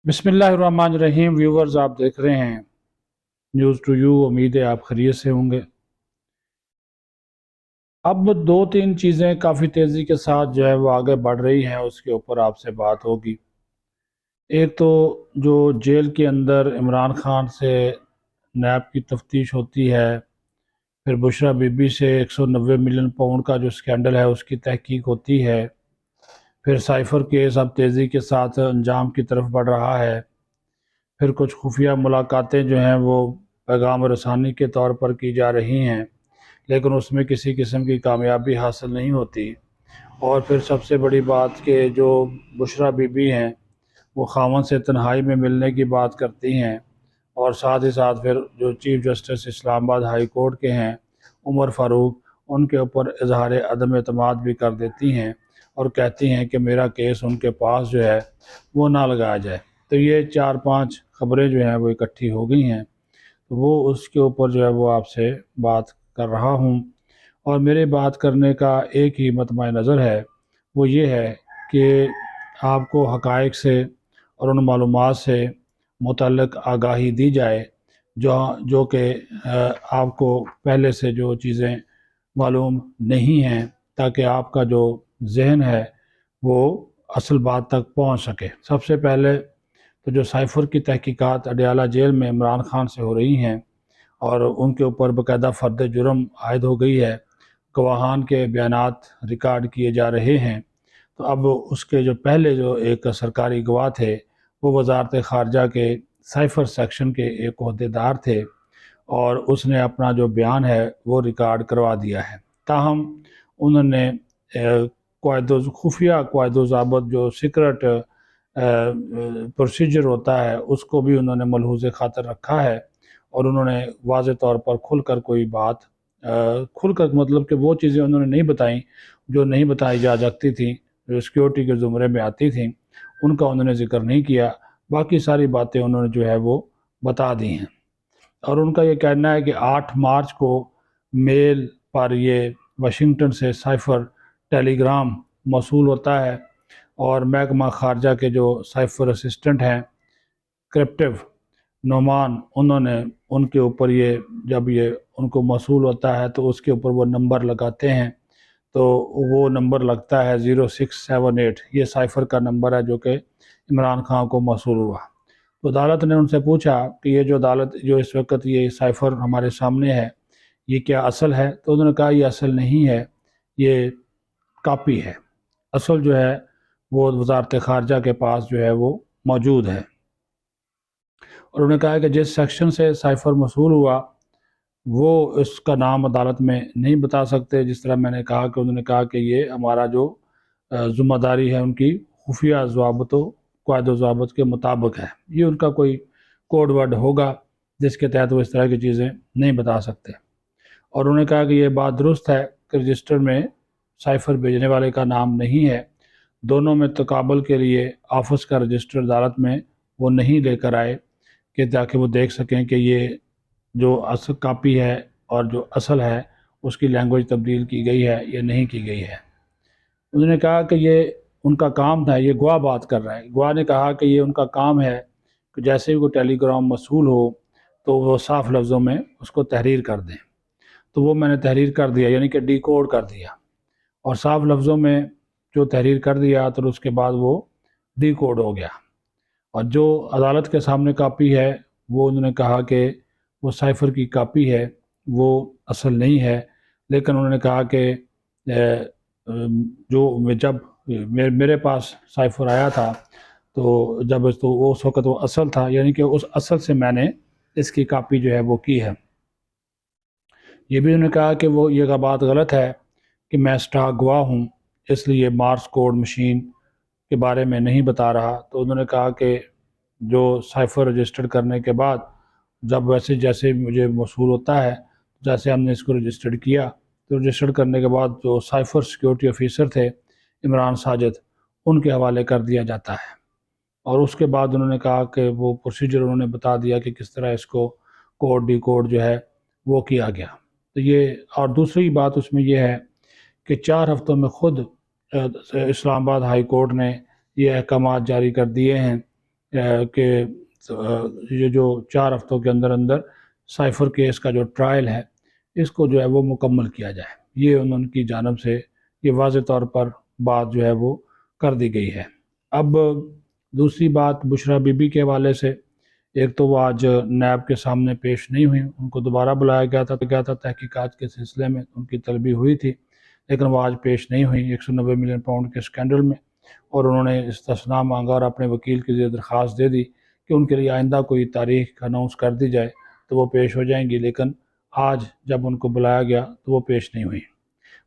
बिस्मिल्लाहिर्रहमानिर्रहीम। व्यूवर्स, आप देख रहे हैं न्यूज़ टू यू। उम्मीद है आप खैरियत से होंगे। अब दो तीन चीज़ें काफ़ी तेज़ी के साथ जो है वो आगे बढ़ रही हैं, उसके ऊपर आपसे बात होगी। एक तो जो जेल के अंदर इमरान खान से नैब की तफ्तीश होती है, फिर बुशरा बीबी से 190 मिलियन पाउंड का जो स्कैंडल है उसकी तहकीक होती है, फिर साइफ़र केस अब तेज़ी के साथ अंजाम की तरफ बढ़ रहा है, फिर कुछ खुफिया मुलाकातें जो हैं वो पैगाम रसानी के तौर पर की जा रही हैं, लेकिन उसमें किसी किस्म की कामयाबी हासिल नहीं होती। और फिर सबसे बड़ी बात कि जो बुशरा बीबी हैं वो खामन से तन्हाई में मिलने की बात करती हैं, और साथ ही साथ फिर जो chief justice Islamabad high court के हैं उमर फ़ारूक, उनके ऊपर इजहार अदम एतमाद भी कर देती हैं और कहती हैं कि मेरा केस उनके पास जो है वो ना लगाया जाए। तो ये चार पांच खबरें जो हैं वो इकट्ठी हो गई हैं, तो वो उसके ऊपर जो है वो आपसे बात कर रहा हूँ। और मेरे बात करने का एक ही मतमय नज़र है, वो ये है कि आपको हक़ाइक़ से और उन मालूमात से मुतल्लिक़ आगाही दी जाए जो जो कि आपको पहले से जो चीज़ें मालूम नहीं हैं, ताकि आपका जो जहन है वो असल बात तक पहुंच सके। सबसे पहले तो जो साइफ़र की तहकीकात अडयाला जेल में इमरान खान से हो रही हैं और उनके ऊपर बाकायदा फ़र्द जुर्म आयद हो गई है, गवाहान के बयानात रिकॉर्ड किए जा रहे हैं। तो अब उसके जो पहले जो एक सरकारी गवाह थे वो वजारत ख़ारजा के साइफ़र सेक्शन के एक ओहदेदार थे, और उसने अपना जो बयान है वो रिकॉर्ड करवा दिया है। ताहम उन्होंने खुफिया क़ायद ज़ाबत जो सीक्रेट प्रोसीजर होता है उसको भी उन्होंने मलहूज़ ख़ातर रखा है, और उन्होंने वाज़े तौर पर खुलकर कोई बात खुलकर मतलब कि वो चीज़ें उन्होंने नहीं बताई जो नहीं बताई जा सकती थी, जो सिक्योरिटी के ज़ुमरे में आती थी, उनका उन्होंने ज़िक्र नहीं किया। बाकी सारी बातें उन्होंने जो है वो बता दी हैं। और उनका ये कहना है कि 8 मार्च को मेल पर ये वाशिंगटन से साइफ़र टेलीग्राम मौसूल होता है, और महकमा ख़ारजा के जो साइफ़र असिस्टेंट हैं क्रिप्टिव नोमान, उन्होंने उनके ऊपर ये जब ये उनको मौसूल होता है तो उसके ऊपर वो नंबर लगाते हैं, तो वो नंबर लगता है 0678। ये साइफ़र का नंबर है जो कि इमरान खान को मौसूल हुआ। तो अदालत ने उनसे पूछा कि ये जो अदालत जो इस वक्त ये साइफ़र हमारे सामने है ये क्या असल है? तो उन्होंने कहा ये असल नहीं है, ये कापी है। असल जो है वो वजारत ख़ारजा के पास जो है वो मौजूद है। और उन्होंने कहा कि जिस सेक्शन से साइफ़र मौसूल हुआ वो इसका नाम अदालत में नहीं बता सकते। जिस तरह मैंने कहा कि उन्होंने कहा कि ये हमारा जो ज़िम्मेदारी है उनकी खुफिया ज़वाबतों क़ायद ज़वाबत के मुताबिक है। ये उनका कोई कोड वर्ड होगा जिसके तहत वो इस तरह की चीज़ें नहीं बता सकते। और उन्होंने कहा कि ये बात दुरुस्त है कि रजिस्टर में साइफ़र भेजने वाले का नाम नहीं है। दोनों में तकाबल के लिए ऑफिस का रजिस्टर अदालत में वो नहीं लेकर आए कि ताकि वो देख सकें कि ये जो असल कापी है और जो असल है उसकी लैंग्वेज तब्दील की गई है या नहीं की गई है। उन्होंने कहा कि ये उनका काम था, ये गवाह बात कर रहा है। गवाह ने कहा कि ये उनका काम है कि जैसे ही कोई टेलीग्राम मौसूल हो तो वो साफ़ लफ्ज़ों में उसको तहरीर कर दें। तो वो मैंने तहरीर कर दिया, यानी कि डिकोड कर दिया, और साफ़ लफ्ज़ों में जो तहरीर कर दिया तो उसके बाद वो डिकोड हो गया। और जो अदालत के सामने कापी है वो उन्होंने कहा कि वो साइफ़र की कापी है, वो असल नहीं है। लेकिन उन्होंने कहा कि जो जब मेरे पास साइफ़र आया था तो जब तो उस वक़्त वो असल था, यानी कि उस असल से मैंने इसकी कापी जो है वो की है। ये भी उन्होंने कहा कि वो ये बात गलत है कि मैं स्टॉक गवाह हूँ, इसलिए मार्स कोड मशीन के बारे में नहीं बता रहा। तो उन्होंने कहा कि जो साइफ़र रजिस्टर करने के बाद जब वैसे जैसे मुझे मौसूल होता है, जैसे हमने इसको रजिस्टर्ड किया, तो रजिस्टर्ड करने के बाद जो साइफ़र सिक्योरिटी ऑफिसर थे इमरान साजिद, उनके हवाले कर दिया जाता है। और उसके बाद उन्होंने कहा कि वो प्रोसीजर उन्होंने बता दिया कि किस तरह इसको कोड डिकोड जो है वो किया गया। तो ये और दूसरी बात उसमें ये है कि 4 हफ़्तों में ख़ुद इस्लामाबाद हाई कोर्ट ने ये अहकामात जारी कर दिए हैं کہ یہ جو 4 ہفتوں کے اندر اندر سائفر کیس کا جو ٹرائل ہے اس کو جو ہے وہ مکمل کیا جائے. یہ ان کی جانب سے یہ واضح طور پر بات جو ہے وہ کر دی گئی ہے. اب دوسری بات بشریٰ بی بی کے حوالے سے، ایک تو وہ آج نیب کے سامنے پیش نہیں ہوئی، ان کو دوبارہ بلایا گیا تھا تحقیقات کے سلسلے میں، ان کی طلبی ہوئی تھی لیکن وہ آج پیش نہیں ہوئی 190 ملین پاؤنڈ کے اسکینڈل میں، اور انہوں نے استثناء مانگا اور اپنے وکیل کے ذریعے درخواست دے دی کہ ان کے لیے آئندہ کوئی تاریخ اناؤنس کر دی جائے تو وہ پیش ہو جائیں گی. لیکن آج جب ان کو بلایا گیا تو وہ پیش نہیں ہوئی،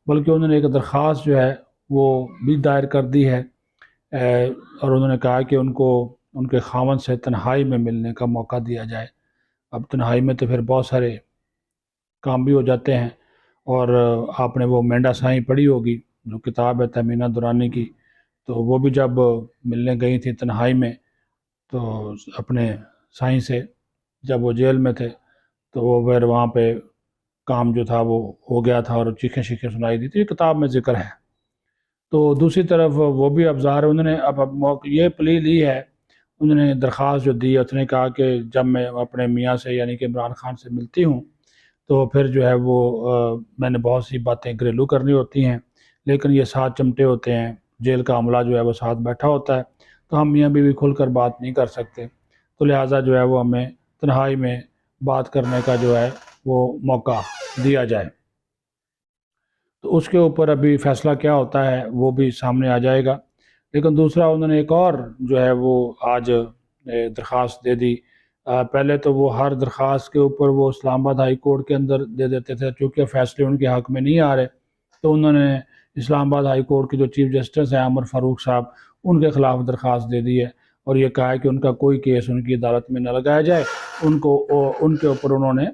بلکہ انہوں نے ایک درخواست جو ہے وہ بھی دائر کر دی ہے، اور انہوں نے کہا کہ ان کو ان کے خاوند سے تنہائی میں ملنے کا موقع دیا جائے. اب تنہائی میں تو پھر بہت سارے کام بھی ہو جاتے ہیں، اور آپ نے وہ مینڈا سائیں پڑھی ہوگی جو کتاب ہے تہمینہ دورانی کی، تو وہ بھی جب ملنے گئی تھی تنہائی میں تو اپنے سائیں سے، جب وہ جیل میں تھے تو وہ پھر وہاں پہ کام جو تھا وہ ہو گیا تھا اور چیخیں سنائی دی تھی، یہ کتاب میں ذکر ہے. تو دوسری طرف وہ بھی ابزار انہوں نے اب یہ پلی لی ہے، انہوں نے درخواست جو دی، اس نے کہا کہ جب میں اپنے میاں سے یعنی کہ عمران خان سے ملتی ہوں تو پھر جو ہے وہ میں نے بہت سی باتیں گھریلو کرنی ہوتی ہیں، لیکن یہ ساتھ چمٹے ہوتے ہیں، جیل کا عملہ جو ہے وہ ساتھ بیٹھا ہوتا ہے، تو ہم میاں بیوی کھل کر بات نہیں کر سکتے، تو لہٰذا جو ہے وہ ہمیں تنہائی میں بات کرنے کا جو ہے وہ موقع دیا جائے. تو اس کے اوپر ابھی فیصلہ کیا ہوتا ہے وہ بھی سامنے آ جائے گا. لیکن دوسرا انہوں نے ایک اور جو ہے وہ آج درخواست دے دی. پہلے تو وہ ہر درخواست کے اوپر وہ اسلام آباد ہائی کورٹ کے اندر دے دیتے تھے، چونکہ فیصلے ان کے حق میں نہیں آ رہے، تو انہوں نے اسلام آباد ہائی کورٹ کے جو چیف جسٹس ہیں عمر فاروق صاحب، ان کے خلاف درخواست دے دی ہے اور یہ کہا ہے کہ ان کا کوئی کیس ان کی عدالت میں نہ لگایا جائے. ان کے اوپر انہوں نے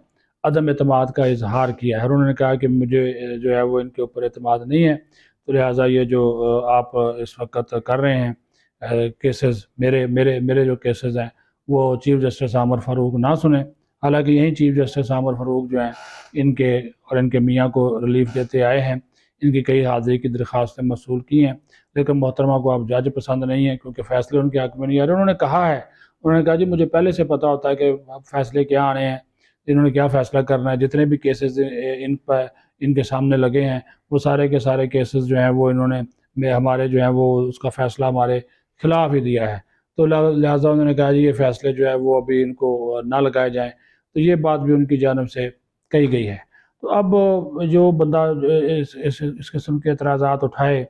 عدم اعتماد کا اظہار کیا ہے، اور انہوں نے کہا کہ مجھے جو ہے وہ ان کے اوپر اعتماد نہیں ہے، تو لہٰذا یہ جو آپ اس وقت کر رہے ہیں کیسز، میرے جو کیسز ہیں وہ چیف جسٹس عمر فاروق نہ سنیں. حالانکہ یہی چیف جسٹس عمر فاروق جو ہیں ان کے اور ان کے میاں کو ریلیف دیتے آئے ہیں، ان کی کئی حاضری کی درخواستیں موصول کی ہیں، لیکن محترمہ کو اب جج پسند نہیں ہے کیونکہ فیصلے ان کے حق میں نہیں آ رہے. انہوں نے کہا جی مجھے پہلے سے پتہ ہوتا ہے کہ فیصلے کیا آنے ہیں، انہوں نے کیا فیصلہ کرنا ہے. جتنے بھی کیسز ان کے سامنے لگے ہیں وہ سارے کے سارے کیسز جو ہیں وہ انہوں نے ہمارے جو ہیں وہ اس کا فیصلہ ہمارے خلاف ہی دیا ہے، تو لہٰذا انہوں نے کہا جی یہ فیصلے جو ہے وہ ابھی ان کو نہ لگائے جائیں. تو یہ بات بھی ان کی جانب سے کہی گئی ہے. تو اب جو بندہ اس قسم کے اعتراضات اٹھائے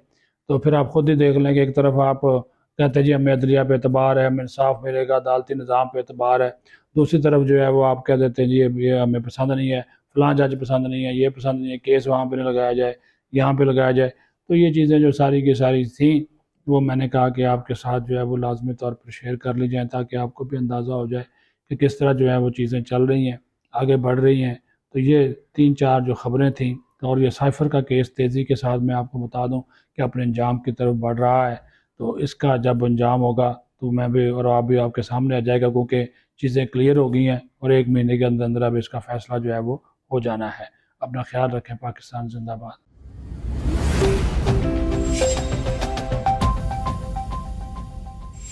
تو پھر آپ خود ہی دیکھ لیں کہ ایک طرف آپ کہتے ہیں جی ہمیں عدلیہ پہ اعتبار ہے، ہمیں انصاف ملے گا، عدالتی نظام پہ اعتبار ہے، دوسری طرف جو ہے وہ آپ کہہ دیتے ہیں جی یہ ہمیں پسند نہیں ہے، فلاں جج پسند نہیں ہے، یہ پسند نہیں ہے، کیس وہاں پہ نہ لگایا جائے، یہاں پہ لگایا جائے. تو یہ چیزیں جو ساری کی ساری تھیں وہ میں نے کہا کہ آپ کے ساتھ جو ہے وہ لازمی طور پر شیئر کر لی جائیں تاکہ آپ کو بھی اندازہ ہو جائے کہ کس طرح جو ہے وہ چیزیں چل رہی ہیں، آگے بڑھ رہی ہیں. تو یہ 3-4 جو خبریں تھیں، اور یہ سائفر کا کیس تیزی کے ساتھ میں آپ کو بتا دوں کہ اپنے انجام کی طرف بڑھ رہا ہے. تو اس کا جب انجام ہوگا تو میں بھی اور آپ بھی آپ کے سامنے آ جائے گا، کیونکہ چیزیں کلیئر ہو گئی ہیں اور 1 مہینے کے اندر اب اس کا فیصلہ جو ہے وہ ہو جانا ہے. اپنا خیال رکھیں. پاکستان زندہ باد.